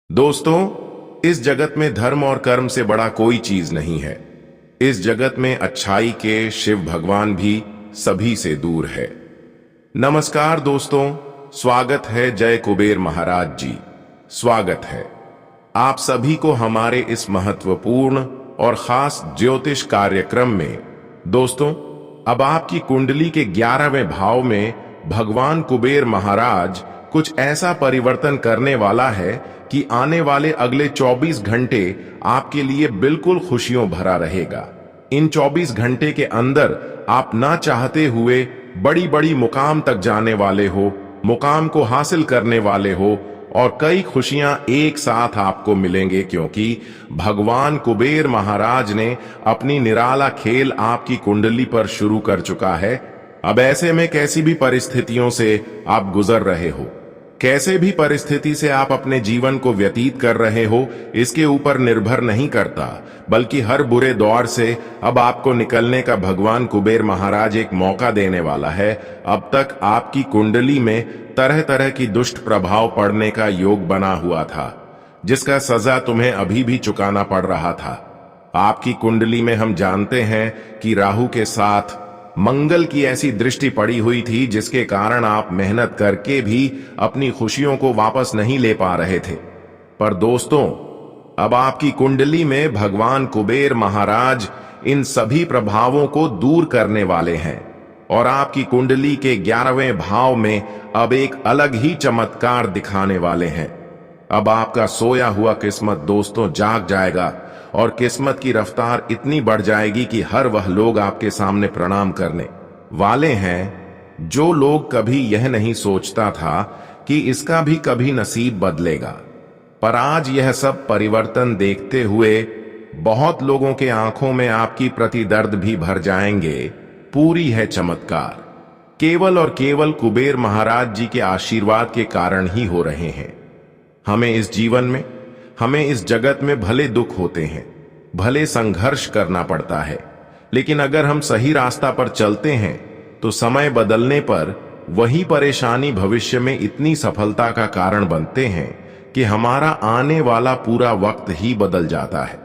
दोस्तों, इस जगत में धर्म और कर्म से बड़ा कोई चीज नहीं है। इस जगत में अच्छाई के शिव भगवान भी सभी से दूर है। नमस्कार दोस्तों, स्वागत है जय कुबेर महाराज जी। स्वागत है आप सभी को हमारे इस महत्वपूर्ण और खास ज्योतिष कार्यक्रम में। दोस्तों, अब आपकी कुंडली के 11वें भाव में भगवान कुबेर महाराज कुछ ऐसा परिवर्तन करने वाला है कि आने वाले अगले 24 घंटे आपके लिए बिल्कुल खुशियों भरा रहेगा। इन 24 घंटे के अंदर आप ना चाहते हुए बड़ी बड़ी मुकाम तक जाने वाले हो, मुकाम को हासिल करने वाले हो और कई खुशियां एक साथ आपको मिलेंगे, क्योंकि भगवान कुबेर महाराज ने अपनी निराला खेल आपकी कुंडली पर शुरू कर चुका है। अब ऐसे में कैसी भी परिस्थितियों से आप गुजर रहे हो, कैसे भी परिस्थिति से आप अपने जीवन को व्यतीत कर रहे हो, इसके ऊपर निर्भर नहीं करता, बल्कि हर बुरे दौर से अब आपको निकलने का भगवान कुबेर महाराज एक मौका देने वाला है। अब तक आपकी कुंडली में तरह तरह की दुष्ट प्रभाव पड़ने का योग बना हुआ था, जिसका सजा तुम्हें अभी भी चुकाना पड़ रहा था। आपकी कुंडली में हम जानते हैं कि राहु के साथ मंगल की ऐसी दृष्टि पड़ी हुई थी, जिसके कारण आप मेहनत करके भी अपनी खुशियों को वापस नहीं ले पा रहे थे। पर दोस्तों, अब आपकी कुंडली में भगवान कुबेर महाराज इन सभी प्रभावों को दूर करने वाले हैं और आपकी कुंडली के 11वें भाव में अब एक अलग ही चमत्कार दिखाने वाले हैं। अब आपका सोया हुआ किस्मत दोस्तों जाग जाएगा और किस्मत की रफ्तार इतनी बढ़ जाएगी कि हर वह लोग आपके सामने प्रणाम करने वाले हैं जो लोग कभी यह नहीं सोचता था कि इसका भी कभी नसीब बदलेगा। पर आज यह सब परिवर्तन देखते हुए बहुत लोगों के आंखों में आपकी प्रति दर्द भी भर जाएंगे। पूरी है चमत्कार केवल और केवल कुबेर महाराज जी के आशीर्वाद के कारण ही हो रहे हैं। हमें इस जीवन में, हमें इस जगत में भले दुख होते हैं, भले संघर्ष करना पड़ता है, लेकिन अगर हम सही रास्ता पर चलते हैं तो समय बदलने पर वही परेशानी भविष्य में इतनी सफलता का कारण बनते हैं कि हमारा आने वाला पूरा वक्त ही बदल जाता है।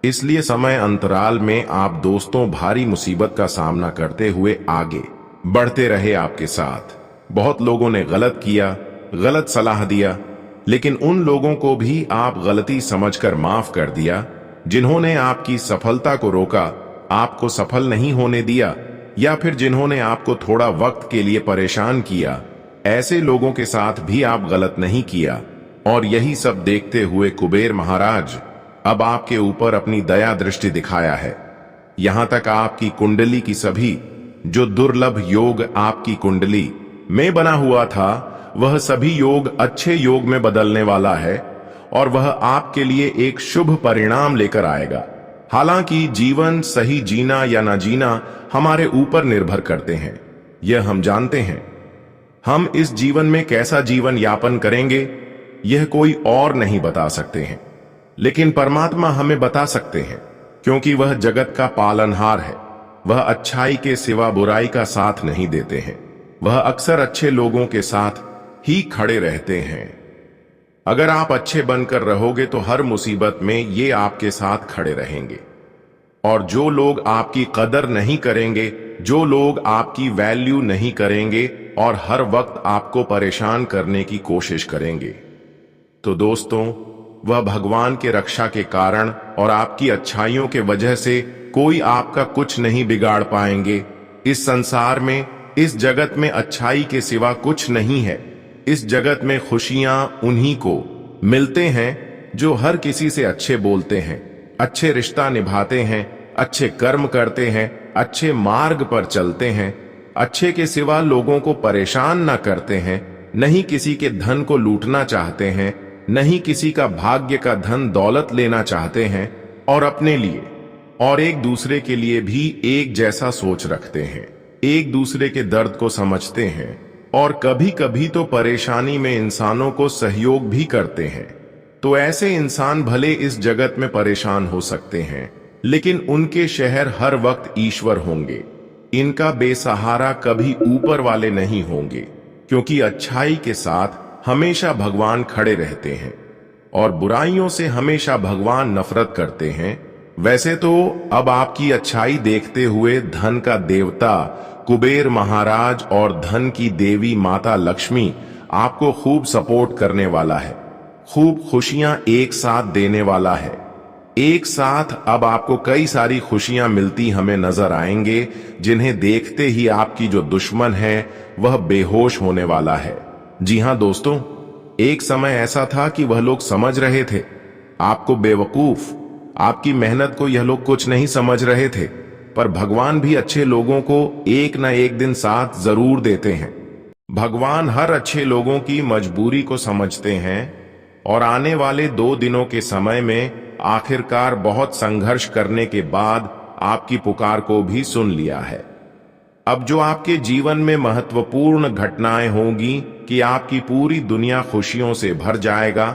इसलिए समय अंतराल में आप दोस्तों भारी मुसीबत का सामना करते हुए आगे बढ़ते रहे आपके साथ। बहुत लोगों ने गलत किया, गलत सलाह दिया, लेकिन उन लोगों को भी आप गलती समझकर माफ कर दिया जिन्होंने आपकी सफलता को रोका, आपको सफल नहीं होने दिया, या फिर जिन्होंने आपको थोड़ा वक्त के लिए परेशान किया। ऐसे लोगों के साथ भी आप गलत नहीं किया। और यही सब देखते हुए कुबेर महाराज अब आपके ऊपर अपनी दया दृष्टि दिखाया है। यहां तक आपकी कुंडली की सभी जो दुर्लभ योग आपकी कुंडली में बना हुआ था, वह सभी योग अच्छे योग में बदलने वाला है और वह आपके लिए एक शुभ परिणाम लेकर आएगा। हालांकि जीवन सही जीना या ना जीना हमारे ऊपर निर्भर करते हैं, यह हम जानते हैं। हम इस जीवन में कैसा जीवन यापन करेंगे यह कोई और नहीं बता सकते हैं, लेकिन परमात्मा हमें बता सकते हैं, क्योंकि वह जगत का पालनहार है। वह अच्छाई के सिवा बुराई का साथ नहीं देते हैं। वह अक्सर अच्छे लोगों के साथ ही खड़े रहते हैं। अगर आप अच्छे बनकर रहोगे तो हर मुसीबत में ये आपके साथ खड़े रहेंगे। और जो लोग आपकी कदर नहीं करेंगे, जो लोग आपकी वैल्यू नहीं करेंगे और हर वक्त आपको परेशान करने की कोशिश करेंगे, तो दोस्तों, वह भगवान के रक्षा के कारण और आपकी अच्छाइयों के वजह से कोई आपका कुछ नहीं बिगाड़ पाएंगे। इस संसार में, इस जगत में अच्छाई के सिवा कुछ नहीं है। इस जगत में खुशियां उन्हीं को मिलते हैं जो हर किसी से अच्छे बोलते हैं, अच्छे रिश्ता निभाते हैं, अच्छे कर्म करते हैं, अच्छे मार्ग पर चलते हैं, अच्छे के सिवा लोगों को परेशान न करते हैं, नहीं किसी के धन को लूटना चाहते हैं, नहीं किसी का भाग्य का धन दौलत लेना चाहते हैं, और अपने लिए और एक दूसरे के लिए भी एक जैसा सोच रखते हैं, एक दूसरे के दर्द को समझते हैं और कभी कभी तो परेशानी में इंसानों को सहयोग भी करते हैं। तो ऐसे इंसान भले इस जगत में परेशान हो सकते हैं, लेकिन उनके शहर हर वक्त ईश्वर होंगे। इनका बेसहारा कभी ऊपर वाले नहीं होंगे, क्योंकि अच्छाई के साथ हमेशा भगवान खड़े रहते हैं और बुराइयों से हमेशा भगवान नफरत करते हैं, वैसे तो अब आपकी अच्छाई देखते हुए धन का देवता कुबेर महाराज और धन की देवी माता लक्ष्मी आपको खूब सपोर्ट करने वाला है, खूब खुशियां एक साथ देने वाला है। एक साथ अब आपको कई सारी खुशियां मिलती हमें नजर आएंगे, जिन्हें देखते ही आपकी जो दुश्मन है वह बेहोश होने वाला है। जी हां दोस्तों, एक समय ऐसा था कि वह लोग समझ रहे थे आपको बेवकूफ, आपकी मेहनत को यह लोग कुछ नहीं समझ रहे थे, पर भगवान भी अच्छे लोगों को एक न एक दिन साथ जरूर देते हैं। भगवान हर अच्छे लोगों की मजबूरी को समझते हैं और आने वाले 2 दिनों के समय में आखिरकार बहुत संघर्ष करने के बाद आपकी पुकार को भी सुन लिया है। अब जो आपके जीवन में महत्वपूर्ण घटनाएं होंगी कि आपकी पूरी दुनिया खुशियों से भर जाएगा,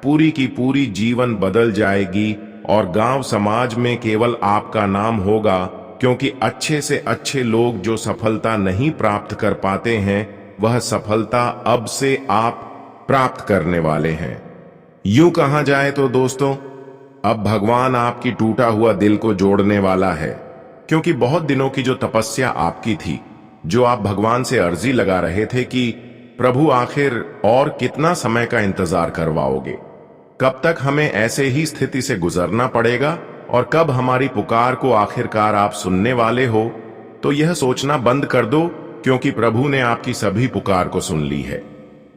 पूरी की पूरी जीवन बदल जाएगी और गांव समाज में केवल आपका नाम होगा, क्योंकि अच्छे से अच्छे लोग जो सफलता नहीं प्राप्त कर पाते हैं वह सफलता अब से आप प्राप्त करने वाले हैं। यूं कहा जाए तो दोस्तों, अब भगवान आपकी टूटा हुआ दिल को जोड़ने वाला है, क्योंकि बहुत दिनों की जो तपस्या आपकी थी, जो आप भगवान से अर्जी लगा रहे थे कि प्रभु आखिर और कितना समय का इंतजार करवाओगे, कब तक हमें ऐसे ही स्थिति से गुजरना पड़ेगा और कब हमारी पुकार को आखिरकार आप सुनने वाले हो, तो यह सोचना बंद कर दो, क्योंकि प्रभु ने आपकी सभी पुकार को सुन ली है।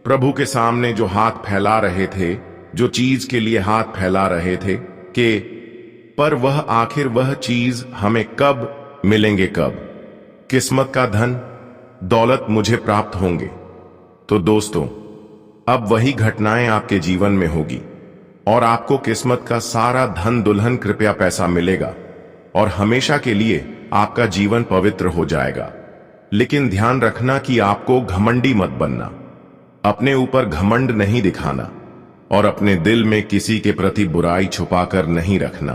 प्रभु के सामने जो हाथ फैला रहे थे, जो चीज के लिए हाथ फैला रहे थे कि पर वह आखिर वह चीज हमें कब मिलेंगे, कब किस्मत का धन दौलत मुझे प्राप्त होंगे। तो दोस्तों, अब वही घटनाएं आपके जीवन में होगी और आपको किस्मत का सारा धन दुल्हन कृपया पैसा मिलेगा और हमेशा के लिए आपका जीवन पवित्र हो जाएगा। लेकिन ध्यान रखना कि आपको घमंडी मत बनना, अपने ऊपर घमंड नहीं दिखाना और अपने दिल में किसी के प्रति बुराई छुपाकर नहीं रखना,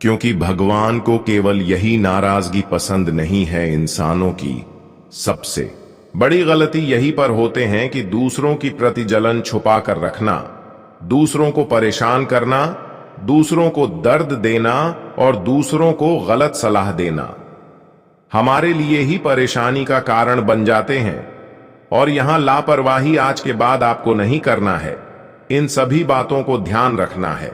क्योंकि भगवान को केवल यही नाराजगी पसंद नहीं है। इंसानों की सबसे बड़ी गलती यही पर होते हैं कि दूसरों की प्रति जलन छुपा कर रखना, दूसरों को परेशान करना, दूसरों को दर्द देना और दूसरों को गलत सलाह देना हमारे लिए ही परेशानी का कारण बन जाते हैं। और यहां लापरवाही आज के बाद आपको नहीं करना है, इन सभी बातों को ध्यान रखना है,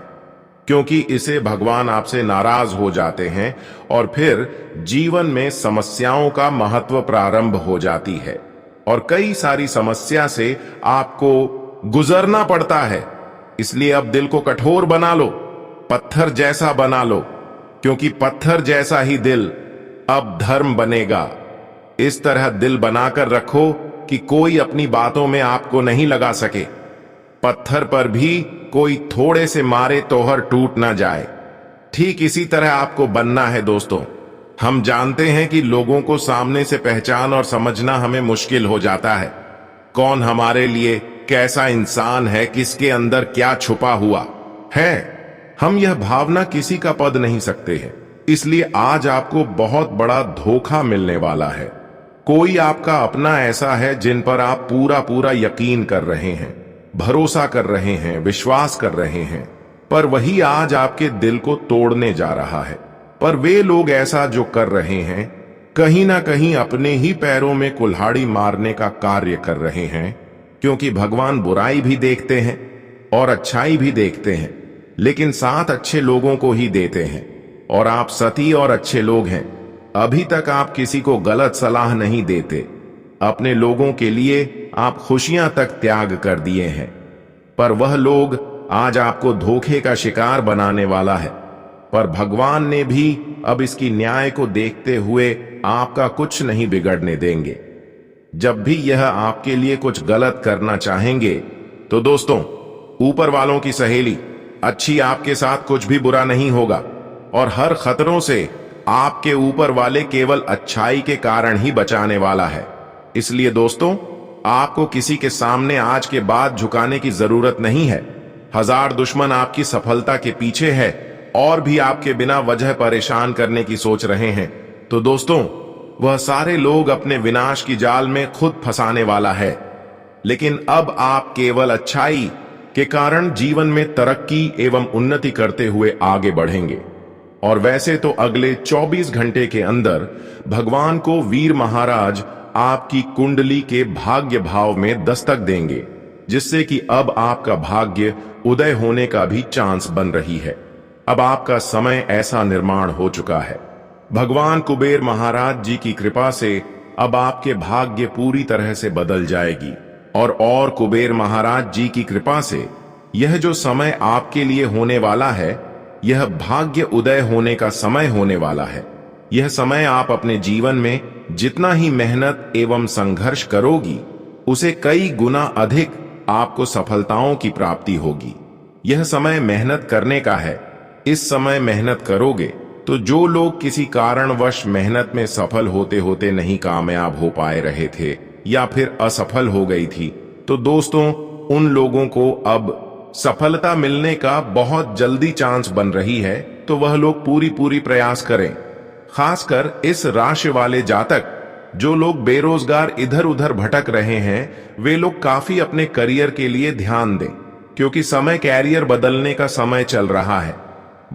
क्योंकि इसे भगवान आपसे नाराज हो जाते हैं और फिर जीवन में समस्याओं का महत्व प्रारंभ हो जाती है और कई सारी समस्या से आपको गुजरना पड़ता है। इसलिए अब दिल को कठोर बना लो, पत्थर जैसा बना लो, क्योंकि पत्थर जैसा ही दिल अब धर्म बनेगा। इस तरह दिल बनाकर रखो कि कोई अपनी बातों में आपको नहीं लगा सके, पत्थर पर भी कोई थोड़े से मारे तोहर टूट ना जाए। ठीक इसी तरह आपको बनना है दोस्तों। हम जानते हैं कि लोगों को सामने से पहचान और समझना हमें मुश्किल हो जाता है, कौन हमारे लिए कैसा इंसान है, किसके अंदर क्या छुपा हुआ है। हम यह भावना किसी का पद नहीं सकते हैं। इसलिए आज आपको बहुत बड़ा धोखा मिलने वाला है। कोई आपका अपना ऐसा है जिन पर आप पूरा पूरा यकीन कर रहे हैं, भरोसा कर रहे हैं, विश्वास कर रहे हैं, पर वही आज आपके दिल को तोड़ने जा रहा है। पर वे लोग ऐसा जो कर रहे हैं, कहीं ना कहीं अपने ही पैरों में कुल्हाड़ी मारने का कार्य कर रहे हैं, क्योंकि भगवान बुराई भी देखते हैं और अच्छाई भी देखते हैं, लेकिन साथ अच्छे लोगों को ही देते हैं। और आप सती और अच्छे लोग हैं। अभी तक आप किसी को गलत सलाह नहीं देते, अपने लोगों के लिए आप खुशियां तक त्याग कर दिए हैं, पर वह लोग आज आपको धोखे का शिकार बनाने वाला है। पर भगवान ने भी अब इसकी न्याय को देखते हुए आपका कुछ नहीं बिगड़ने देंगे। जब भी यह आपके लिए कुछ गलत करना चाहेंगे, तो दोस्तों, ऊपर वालों की सहेली अच्छी आपके साथ कुछ भी बुरा नहीं होगा और हर खतरों से आपके ऊपर वाले केवल अच्छाई के कारण ही बचाने वाला है। इसलिए दोस्तों, आपको किसी के सामने आज के बाद झुकाने की जरूरत नहीं है। 1000 दुश्मन आपकी सफलता के पीछे है और भी आपके बिना वजह परेशान करने की सोच रहे हैं। तो दोस्तों, वह सारे लोग अपने विनाश की जाल में खुद फंसाने वाला है। लेकिन अब आप केवल अच्छाई, के कारण जीवन में तरक्की एवं उन्नति करते हुए आगे बढ़ेंगे। और वैसे तो अगले 24 घंटे के अंदर भगवान को वीर महाराज आपकी कुंडली के भाग्य भाव में दस्तक देंगे, जिससे कि अब आपका भाग्य उदय होने का भी चांस बन रही है। अब आपका समय ऐसा निर्माण हो चुका है। भगवान कुबेर महाराज जी की कृपा से अब आपके भाग्य पूरी तरह से बदल जाएगी और कुबेर महाराज जी की कृपा से यह जो समय आपके लिए होने वाला है, यह भाग्य उदय होने का समय होने वाला है। यह समय आप अपने जीवन में जितना ही मेहनत एवं संघर्ष करोगी, उसे कई गुना अधिक आपको सफलताओं की प्राप्ति होगी। यह समय मेहनत करने का है। इस समय मेहनत करोगे तो जो लोग किसी कारणवश मेहनत में सफल होते होते नहीं कामयाब हो पाए रहे थे या फिर असफल हो गई थी, तो दोस्तों उन लोगों को अब सफलता मिलने का बहुत जल्दी चांस बन रही है। तो वह लोग पूरी प्रयास करें। खासकर इस राशि वाले जातक जो लोग बेरोजगार इधर उधर भटक रहे हैं, वे लोग काफी अपने करियर के लिए ध्यान दें, क्योंकि समय कैरियर बदलने का समय चल रहा है।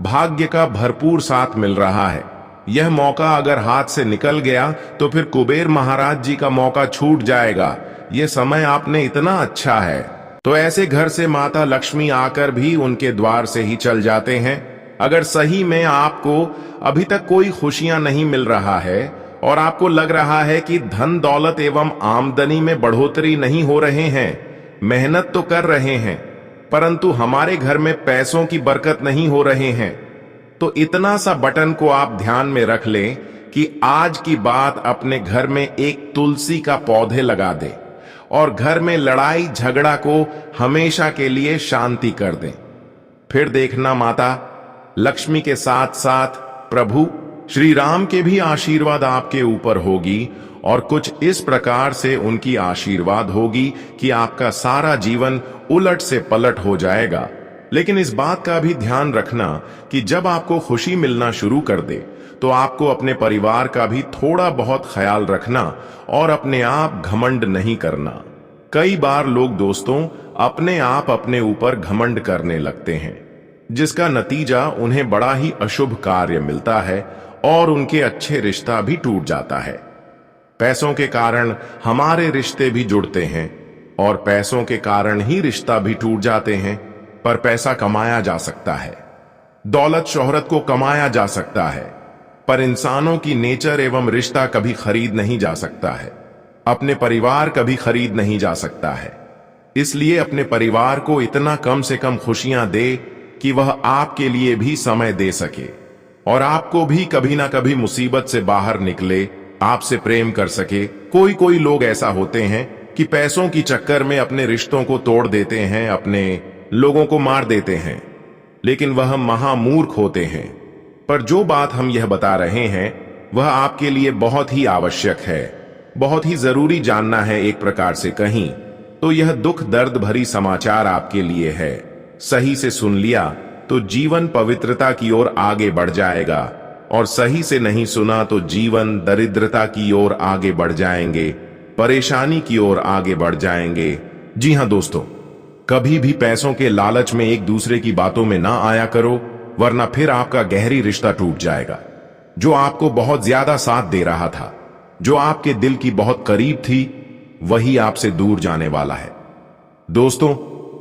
भाग्य का भरपूर साथ मिल रहा है। यह मौका अगर हाथ से निकल गया तो फिर कुबेर महाराज जी का मौका छूट जाएगा। यह समय आपने इतना अच्छा है। तो ऐसे घर से माता लक्ष्मी आकर भी उनके द्वार से ही चल जाते हैं। अगर सही में आपको अभी तक कोई खुशियां नहीं मिल रहा है और आपको लग रहा है कि धन दौलत एवं आमदनी में बढ़ोतरी नहीं हो रहे हैं, मेहनत तो कर रहे हैं परंतु हमारे घर में पैसों की बरकत नहीं हो रहे हैं, तो इतना सा बटन को आप ध्यान में रख लें कि आज की बात अपने घर में एक तुलसी का पौधे लगा दे और घर में लड़ाई झगड़ा को हमेशा के लिए शांति कर दें। फिर देखना माता लक्ष्मी के साथ साथ प्रभु श्री राम के भी आशीर्वाद आपके ऊपर होगी और कुछ इस प्रकार से उनकी आशीर्वाद होगी कि आपका सारा जीवन उलट से पलट हो जाएगा। लेकिन इस बात का भी ध्यान रखना कि जब आपको खुशी मिलना शुरू कर दे तो आपको अपने परिवार का भी थोड़ा बहुत ख्याल रखना और अपने आप घमंड नहीं करना। कई बार लोग दोस्तों अपने आप अपने ऊपर घमंड करने लगते हैं, जिसका नतीजा उन्हें बड़ा ही अशुभ कार्य मिलता है और उनके अच्छे रिश्ता भी टूट जाता है। पैसों के कारण हमारे रिश्ते भी जुड़ते हैं और पैसों के कारण ही रिश्ता भी टूट जाते हैं। पर पैसा कमाया जा सकता है, दौलत शोहरत को कमाया जा सकता है, पर इंसानों की नेचर एवं रिश्ता कभी खरीद नहीं जा सकता है। अपने परिवार कभी खरीद नहीं जा सकता है। इसलिए अपने परिवार को इतना कम से कम खुशियां दे कि वह आपके लिए भी समय दे सके और आपको भी कभी ना कभी मुसीबत से बाहर निकले, आपसे प्रेम कर सके। कोई लोग ऐसा होते हैं कि पैसों की चक्कर में अपने रिश्तों को तोड़ देते हैं, अपने लोगों को मार देते हैं, लेकिन वह महामूर्ख होते हैं। पर जो बात हम यह बता रहे हैं वह आपके लिए बहुत ही आवश्यक है, बहुत ही जरूरी जानना है। एक प्रकार से कहीं तो यह दुख दर्द भरी समाचार आपके लिए है। सही से सुन लिया तो जीवन पवित्रता की ओर आगे बढ़ जाएगा और सही से नहीं सुना तो जीवन दरिद्रता की ओर आगे बढ़ जाएंगे, परेशानी की ओर आगे बढ़ जाएंगे। जी हां दोस्तों, कभी भी पैसों के लालच में एक दूसरे की बातों में ना आया करो, वरना फिर आपका गहरी रिश्ता टूट जाएगा। जो आपको बहुत ज्यादा साथ दे रहा था, जो आपके दिल की बहुत करीब थी, वही आपसे दूर जाने वाला है। दोस्तों,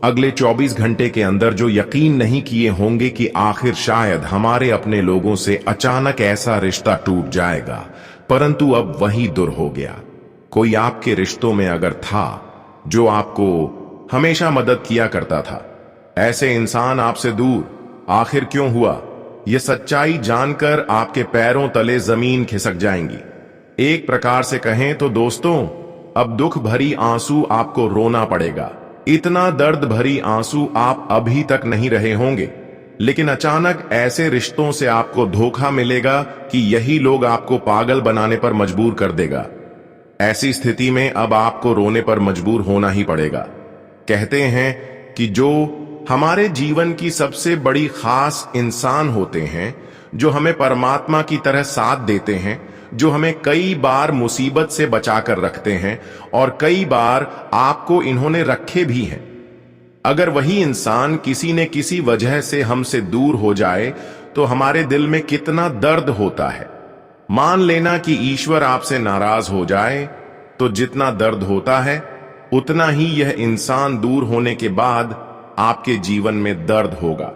अगले 24 घंटे के अंदर जो यकीन नहीं किए होंगे कि आखिर शायद हमारे अपने लोगों से अचानक ऐसा रिश्ता टूट जाएगा, परंतु अब वही दूर हो गया। कोई आपके रिश्तों में अगर था जो आपको हमेशा मदद किया करता था, ऐसे इंसान आपसे दूर आखिर क्यों हुआ? यह सच्चाई जानकर आपके पैरों तले जमीन खिसक जाएंगी। एक प्रकार से कहें तो दोस्तों, अब दुख भरी आंसू आपको रोना पड़ेगा। इतना दर्द भरी आंसू आप अभी तक नहीं रहे होंगे, लेकिन अचानक ऐसे रिश्तों से आपको धोखा मिलेगा कि यही लोग आपको पागल बनाने पर मजबूर कर देगा। ऐसी स्थिति में अब आपको रोने पर मजबूर होना ही पड़ेगा। कहते हैं कि जो हमारे जीवन की सबसे बड़ी खास इंसान होते हैं, जो हमें परमात्मा की तरह साथ देते हैं, जो हमें कई बार मुसीबत से बचाकर रखते हैं और कई बार आपको इन्होंने रखे भी हैं, अगर वही इंसान किसी न किसी वजह से हमसे दूर हो जाए तो हमारे दिल में कितना दर्द होता है। मान लेना कि ईश्वर आपसे नाराज हो जाए तो जितना दर्द होता है उतना ही यह इंसान दूर होने के बाद आपके जीवन में दर्द होगा।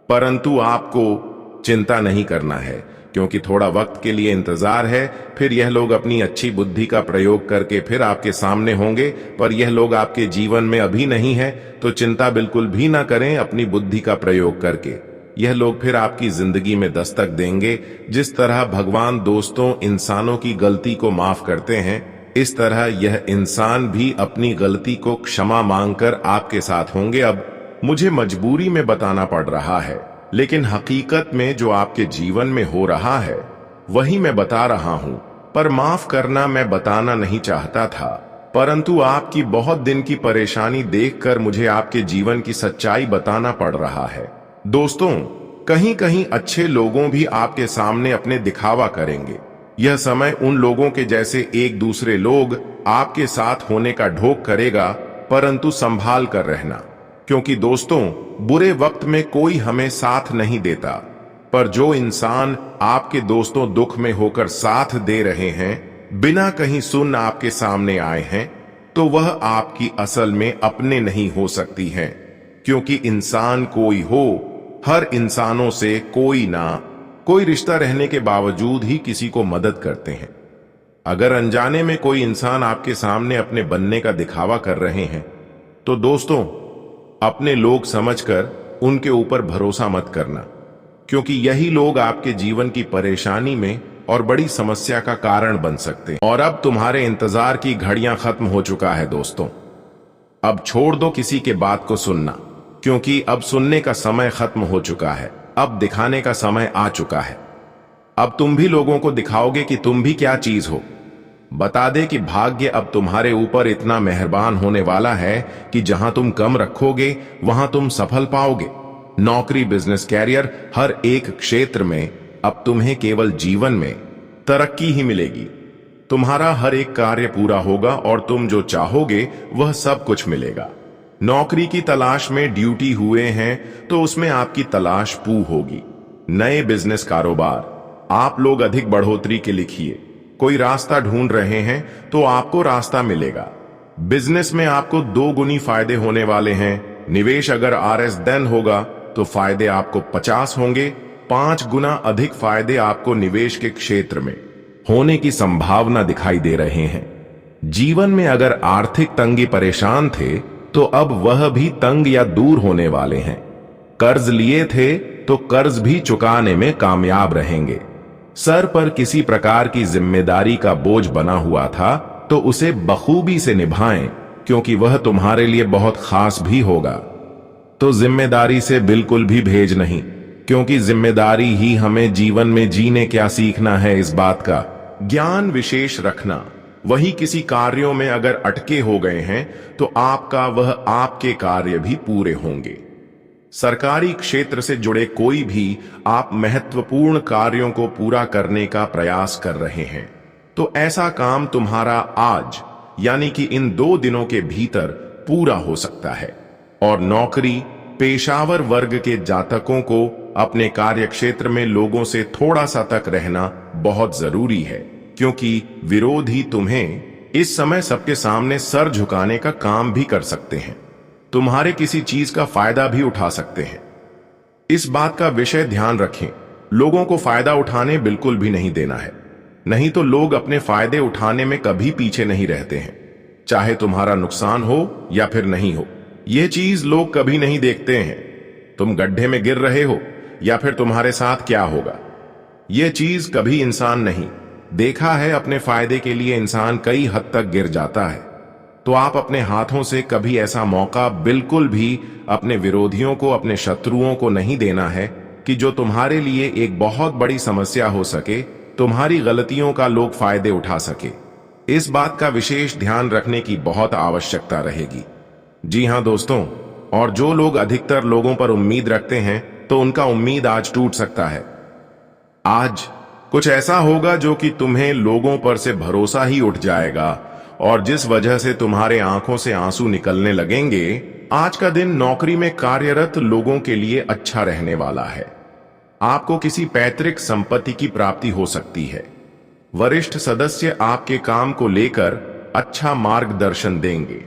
परंतु आपको चिंता नहीं करना है, क्योंकि थोड़ा वक्त के लिए इंतजार है। फिर यह लोग अपनी अच्छी बुद्धि का प्रयोग करके फिर आपके सामने होंगे, पर यह लोग आपके जीवन में अभी नहीं है, तो चिंता बिल्कुल भी ना करें। अपनी बुद्धि का प्रयोग करके यह लोग फिर आपकी जिंदगी में दस्तक देंगे। जिस तरह भगवान दोस्तों इंसानों की गलती को माफ करते हैं, इस तरह यह इंसान भी अपनी गलती को क्षमा मांगकर आपके साथ होंगे। अब मुझे मजबूरी में बताना पड़ रहा है, लेकिन हकीकत में जो आपके जीवन में हो रहा है वही मैं बता रहा हूं। पर माफ करना मैं बताना नहीं चाहता था, परंतु आपकी बहुत दिन की परेशानी देखकर मुझे आपके जीवन की सच्चाई बताना पड़ रहा है। दोस्तों, कहीं कहीं अच्छे लोगों भी आपके सामने अपने दिखावा करेंगे। यह समय उन लोगों के जैसे एक दूसरे लोग आपके साथ होने का ढोंग करेगा, परंतु संभाल कर रहना, क्योंकि दोस्तों बुरे वक्त में कोई हमें साथ नहीं देता, पर जो इंसान आपके दोस्तों दुख में होकर साथ दे रहे हैं, बिना कहीं सुन आपके सामने आए हैं, तो वह आपकी असल में अपने नहीं हो सकती हैं। क्योंकि इंसान कोई हो, हर इंसानों से कोई ना कोई रिश्ता रहने के बावजूद ही किसी को मदद करते हैं। अगर अनजाने में कोई इंसान आपके सामने अपने बनने का दिखावा कर रहे हैं, तो दोस्तों अपने लोग समझकर उनके ऊपर भरोसा मत करना, क्योंकि यही लोग आपके जीवन की परेशानी में और बड़ी समस्या का कारण बन सकते हैं। और अब तुम्हारे इंतजार की घड़ियां खत्म हो चुका है दोस्तों। अब छोड़ दो किसी के बात को सुनना, क्योंकि अब सुनने का समय खत्म हो चुका है। अब दिखाने का समय आ चुका है। अब तुम भी लोगों को दिखाओगे कि तुम भी क्या चीज हो। बता दे कि भाग्य अब तुम्हारे ऊपर इतना मेहरबान होने वाला है कि जहां तुम कम रखोगे वहां तुम सफल पाओगे। नौकरी, बिजनेस, कैरियर, हर एक क्षेत्र में अब तुम्हें केवल जीवन में तरक्की ही मिलेगी। तुम्हारा हर एक कार्य पूरा होगा और तुम जो चाहोगे वह सब कुछ मिलेगा। नौकरी की तलाश में ड्यूटी हुए हैं तो उसमें आपकी तलाश पू होगी। नए बिजनेस, कारोबार, आप लोग अधिक बढ़ोतरी के लिखिए। कोई रास्ता ढूंढ रहे हैं तो आपको रास्ता मिलेगा। बिजनेस में आपको 2 गुनी फायदे होने वाले हैं। निवेश अगर RS देन होगा तो फायदे आपको 50 होंगे। 5 गुना अधिक फायदे आपको निवेश के क्षेत्र में होने की संभावना दिखाई दे रहे हैं। जीवन में अगर आर्थिक तंगी परेशान थे तो अब वह भी तंग या दूर होने वाले हैं। कर्ज लिए थे तो कर्ज भी चुकाने में कामयाब रहेंगे। सर पर किसी प्रकार की जिम्मेदारी का बोझ बना हुआ था तो उसे बखूबी से निभाएं, क्योंकि वह तुम्हारे लिए बहुत खास भी होगा। तो जिम्मेदारी से बिल्कुल भी भेज नहीं, क्योंकि जिम्मेदारी ही हमें जीवन में जीने क्या सीखना है, इस बात का ज्ञान विशेष रखना। वही किसी कार्यों में अगर अटके हो गए हैं तो आपका वह आपके कार्य भी पूरे होंगे। सरकारी क्षेत्र से जुड़े कोई भी आप महत्वपूर्ण कार्यों को पूरा करने का प्रयास कर रहे हैं, तो ऐसा काम तुम्हारा आज यानी कि इन 2 दिनों के भीतर पूरा हो सकता है। और नौकरी पेशावर वर्ग के जातकों को अपने कार्य क्षेत्र में लोगों से थोड़ा सा तक रहना बहुत जरूरी है, क्योंकि विरोधी तुम्हें इस समय सबके सामने सर झुकाने का काम भी कर सकते हैं। तुम्हारे किसी चीज का फायदा भी उठा सकते हैं। इस बात का विषय ध्यान रखें, लोगों को फायदा उठाने बिल्कुल भी नहीं देना है, नहीं तो लोग अपने फायदे उठाने में कभी पीछे नहीं रहते हैं। चाहे तुम्हारा नुकसान हो या फिर नहीं हो, यह चीज लोग कभी नहीं देखते हैं। तुम गड्ढे में गिर रहे हो या फिर तुम्हारे साथ क्या होगा, यह चीज कभी इंसान नहीं देखा है। अपने फायदे के लिए इंसान कई हद तक गिर जाता है, तो आप अपने हाथों से कभी ऐसा मौका बिल्कुल भी अपने विरोधियों को, अपने शत्रुओं को नहीं देना है कि जो तुम्हारे लिए एक बहुत बड़ी समस्या हो सके, तुम्हारी गलतियों का लोग फायदे उठा सके। इस बात का विशेष ध्यान रखने की बहुत आवश्यकता रहेगी। जी हां दोस्तों, और जो लोग अधिकतर लोगों पर उम्मीद रखते हैं तो उनका उम्मीद आज टूट सकता है। आज कुछ ऐसा होगा जो कि तुम्हें लोगों पर से भरोसा ही उठ जाएगा, और जिस वजह से तुम्हारे आंखों से आंसू निकलने लगेंगे, आज का दिन नौकरी में कार्यरत लोगों के लिए अच्छा रहने वाला है। आपको किसी पैतृक संपत्ति की प्राप्ति हो सकती है। वरिष्ठ सदस्य आपके काम को लेकर अच्छा मार्गदर्शन देंगे।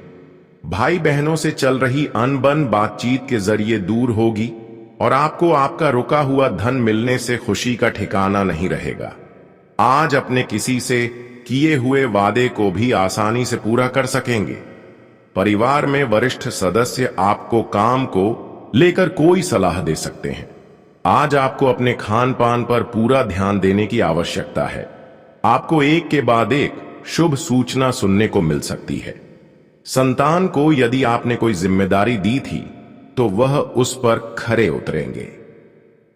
भाई बहनों से चल रही अनबन बातचीत के जरिए दूर होगी और आपको आपका रुका हुआ धन मिलने से खुशी का ठिकाना नहीं रहेगा। आज अपने किसी से किए हुए वादे को भी आसानी से पूरा कर सकेंगे। परिवार में वरिष्ठ सदस्य आपको काम को लेकर कोई सलाह दे सकते हैं। आज आपको अपने खान पान पर पूरा ध्यान देने की आवश्यकता है। आपको एक के बाद एक शुभ सूचना सुनने को मिल सकती है। संतान को यदि आपने कोई जिम्मेदारी दी थी तो वह उस पर खरे उतरेंगे।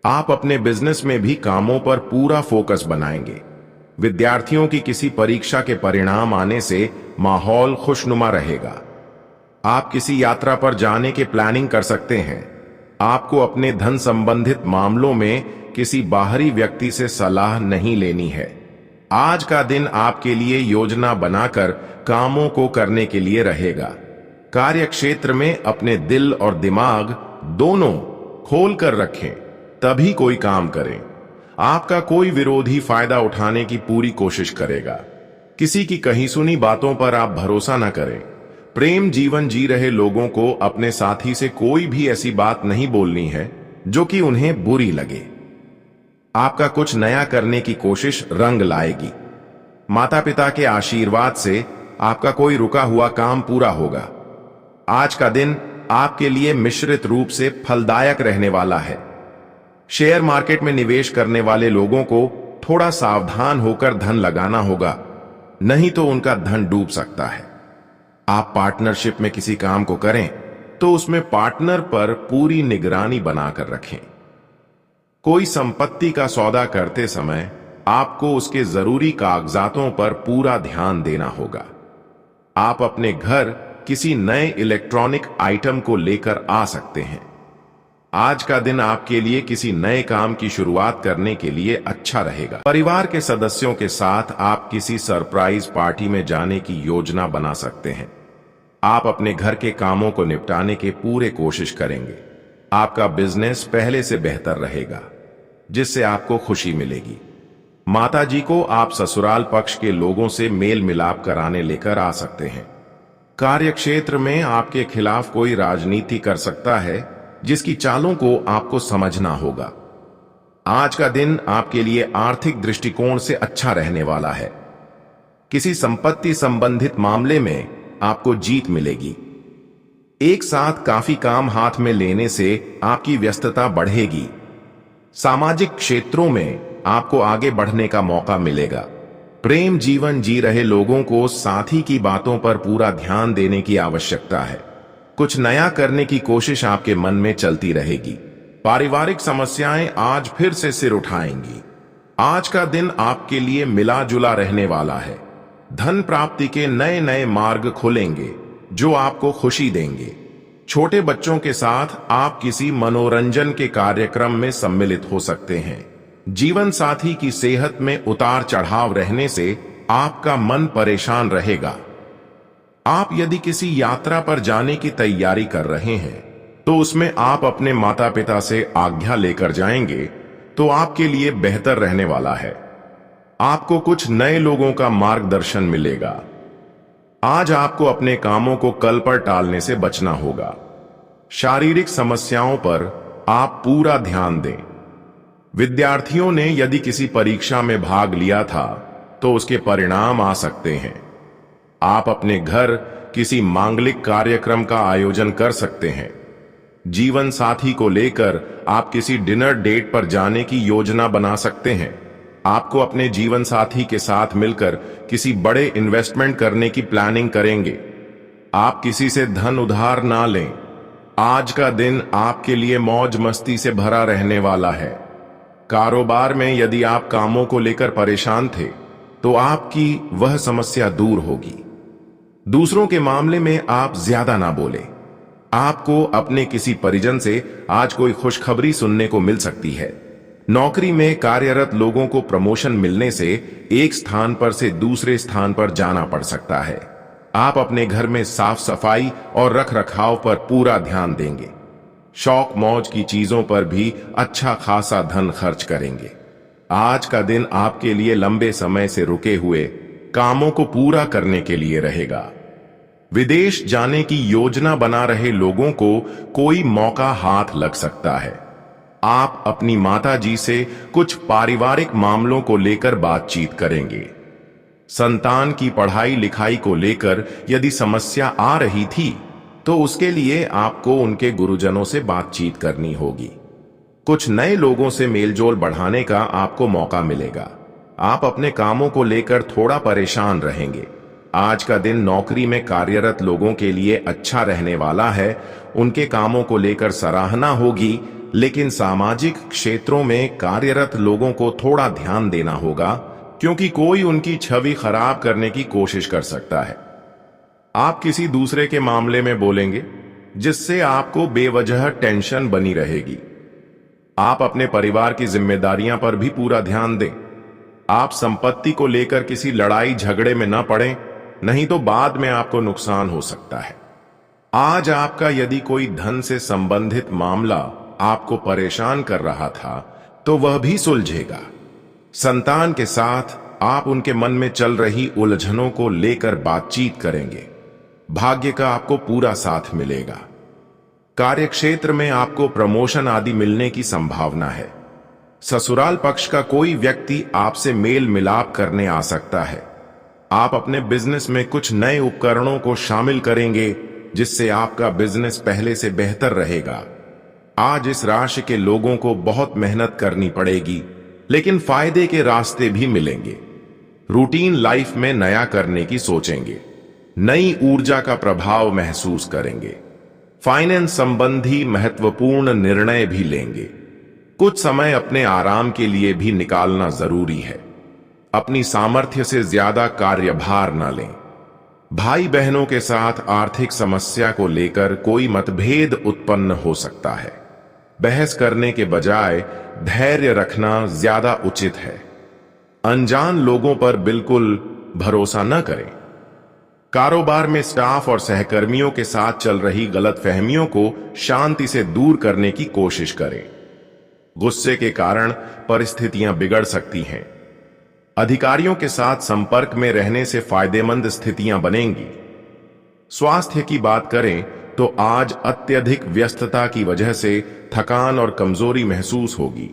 आप अपने बिजनेस में भी कामों पर पूरा फोकस बनाएंगे। विद्यार्थियों की किसी परीक्षा के परिणाम आने से माहौल खुशनुमा रहेगा। आप किसी यात्रा पर जाने की प्लानिंग कर सकते हैं। आपको अपने धन संबंधित मामलों में किसी बाहरी व्यक्ति से सलाह नहीं लेनी है। आज का दिन आपके लिए योजना बनाकर कामों को करने के लिए रहेगा। कार्य क्षेत्र में अपने दिल और दिमाग दोनों खोल कर रखें, तभी कोई काम करें। आपका कोई विरोधी फायदा उठाने की पूरी कोशिश करेगा। किसी की कही सुनी बातों पर आप भरोसा न करें। प्रेम जीवन जी रहे लोगों को अपने साथी से कोई भी ऐसी बात नहीं बोलनी है जो कि उन्हें बुरी लगे। आपका कुछ नया करने की कोशिश रंग लाएगी। माता पिता के आशीर्वाद से आपका कोई रुका हुआ काम पूरा होगा। आज का दिन आपके लिए मिश्रित रूप से फलदायक रहने वाला है। शेयर मार्केट में निवेश करने वाले लोगों को थोड़ा सावधान होकर धन लगाना होगा, नहीं तो उनका धन डूब सकता है। आप पार्टनरशिप में किसी काम को करें तो उसमें पार्टनर पर पूरी निगरानी बनाकर रखें। कोई संपत्ति का सौदा करते समय आपको उसके जरूरी कागजातों पर पूरा ध्यान देना होगा। आप अपने घर किसी नए इलेक्ट्रॉनिक आइटम को लेकर आ सकते हैं। आज का दिन आपके लिए किसी नए काम की शुरुआत करने के लिए अच्छा रहेगा। परिवार के सदस्यों के साथ आप किसी सरप्राइज पार्टी में जाने की योजना बना सकते हैं। आप अपने घर के कामों को निपटाने के पूरे कोशिश करेंगे। आपका बिजनेस पहले से बेहतर रहेगा, जिससे आपको खुशी मिलेगी। माताजी को आप ससुराल पक्ष के लोगों से मेल मिलाप कराने लेकर आ सकते हैं। कार्य क्षेत्र में आपके खिलाफ कोई राजनीति कर सकता है, जिसकी चालों को आपको समझना होगा। आज का दिन आपके लिए आर्थिक दृष्टिकोण से अच्छा रहने वाला है। किसी संपत्ति संबंधित मामले में आपको जीत मिलेगी। एक साथ काफी काम हाथ में लेने से आपकी व्यस्तता बढ़ेगी। सामाजिक क्षेत्रों में आपको आगे बढ़ने का मौका मिलेगा। प्रेम जीवन जी रहे लोगों को साथी की बातों पर पूरा ध्यान देने की आवश्यकता है। कुछ नया करने की कोशिश आपके मन में चलती रहेगी। पारिवारिक समस्याएं आज फिर से सिर उठाएंगी। आज का दिन आपके लिए मिला जुला रहने वाला है। धन प्राप्ति के नए नए मार्ग खुलेंगे जो आपको खुशी देंगे। छोटे बच्चों के साथ आप किसी मनोरंजन के कार्यक्रम में सम्मिलित हो सकते हैं। जीवन साथी की सेहत में उतार चढ़ाव रहने से आपका मन परेशान रहेगा। आप यदि किसी यात्रा पर जाने की तैयारी कर रहे हैं तो उसमें आप अपने माता पिता से आज्ञा लेकर जाएंगे तो आपके लिए बेहतर रहने वाला है। आपको कुछ नए लोगों का मार्गदर्शन मिलेगा। आज आपको अपने कामों को कल पर टालने से बचना होगा। शारीरिक समस्याओं पर आप पूरा ध्यान दें। विद्यार्थियों ने यदि किसी परीक्षा में भाग लिया था तो उसके परिणाम आ सकते हैं। आप अपने घर किसी मांगलिक कार्यक्रम का आयोजन कर सकते हैं। जीवन साथी को लेकर आप किसी डिनर डेट पर जाने की योजना बना सकते हैं। आपको अपने जीवन साथी के साथ मिलकर किसी बड़े इन्वेस्टमेंट करने की प्लानिंग करेंगे। आप किसी से धन उधार ना लें। आज का दिन आपके लिए मौज मस्ती से भरा रहने वाला है। कारोबार में यदि आप कामों को लेकर परेशान थे तो आपकी वह समस्या दूर होगी। दूसरों के मामले में आप ज्यादा ना बोले। आपको अपने किसी परिजन से आज कोई खुशखबरी सुनने को मिल सकती है। नौकरी में कार्यरत लोगों को प्रमोशन मिलने से एक स्थान पर से दूसरे स्थान पर जाना पड़ सकता है। आप अपने घर में साफ सफाई और रख रखाव पर पूरा ध्यान देंगे। शौक मौज की चीजों पर भी अच्छा खासा धन खर्च करेंगे। आज का दिन आपके लिए लंबे समय से रुके हुए कामों को पूरा करने के लिए रहेगा। विदेश जाने की योजना बना रहे लोगों को कोई मौका हाथ लग सकता है। आप अपनी माताजी से कुछ पारिवारिक मामलों को लेकर बातचीत करेंगे। संतान की पढ़ाई लिखाई को लेकर यदि समस्या आ रही थी तो उसके लिए आपको उनके गुरुजनों से बातचीत करनी होगी। कुछ नए लोगों से मेलजोल बढ़ाने का आपको मौका मिलेगा। आप अपने कामों को लेकर थोड़ा परेशान रहेंगे। आज का दिन नौकरी में कार्यरत लोगों के लिए अच्छा रहने वाला है। उनके कामों को लेकर सराहना होगी, लेकिन सामाजिक क्षेत्रों में कार्यरत लोगों को थोड़ा ध्यान देना होगा, क्योंकि कोई उनकी छवि खराब करने की कोशिश कर सकता है। आप किसी दूसरे के मामले में बोलेंगे, जिससे आपको बेवजह टेंशन बनी रहेगी। आप अपने परिवार की जिम्मेदारियां पर भी पूरा ध्यान दें। आप संपत्ति को लेकर किसी लड़ाई झगड़े में न पड़ें, नहीं तो बाद में आपको नुकसान हो सकता है। आज आपका यदि कोई धन से संबंधित मामला आपको परेशान कर रहा था तो वह भी सुलझेगा। संतान के साथ आप उनके मन में चल रही उलझनों को लेकर बातचीत करेंगे। भाग्य का आपको पूरा साथ मिलेगा। कार्यक्षेत्र में आपको प्रमोशन आदि मिलने की संभावना है। ससुराल पक्ष का कोई व्यक्ति आपसे मेल मिलाप करने आ सकता है। आप अपने बिजनेस में कुछ नए उपकरणों को शामिल करेंगे, जिससे आपका बिजनेस पहले से बेहतर रहेगा। आज इस राशि के लोगों को बहुत मेहनत करनी पड़ेगी, लेकिन फायदे के रास्ते भी मिलेंगे। रूटीन लाइफ में नया करने की सोचेंगे। नई ऊर्जा का प्रभाव महसूस करेंगे। फाइनेंस संबंधी महत्वपूर्ण निर्णय भी लेंगे। कुछ समय अपने आराम के लिए भी निकालना जरूरी है। अपनी सामर्थ्य से ज्यादा कार्यभार न लें। भाई बहनों के साथ आर्थिक समस्या को लेकर कोई मतभेद उत्पन्न हो सकता है। बहस करने के बजाय धैर्य रखना ज्यादा उचित है। अनजान लोगों पर बिल्कुल भरोसा न करें। कारोबार में स्टाफ और सहकर्मियों के साथ चल रही गलतफहमियों को शांति से दूर करने की कोशिश करें। गुस्से के कारण परिस्थितियां बिगड़ सकती हैं। अधिकारियों के साथ संपर्क में रहने से फायदेमंद स्थितियां बनेंगी। स्वास्थ्य की बात करें तो आज अत्यधिक व्यस्तता की वजह से थकान और कमजोरी महसूस होगी।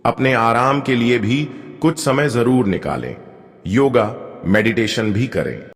अपने आराम के लिए भी कुछ समय जरूर निकालें। योगा, मेडिटेशन भी करें।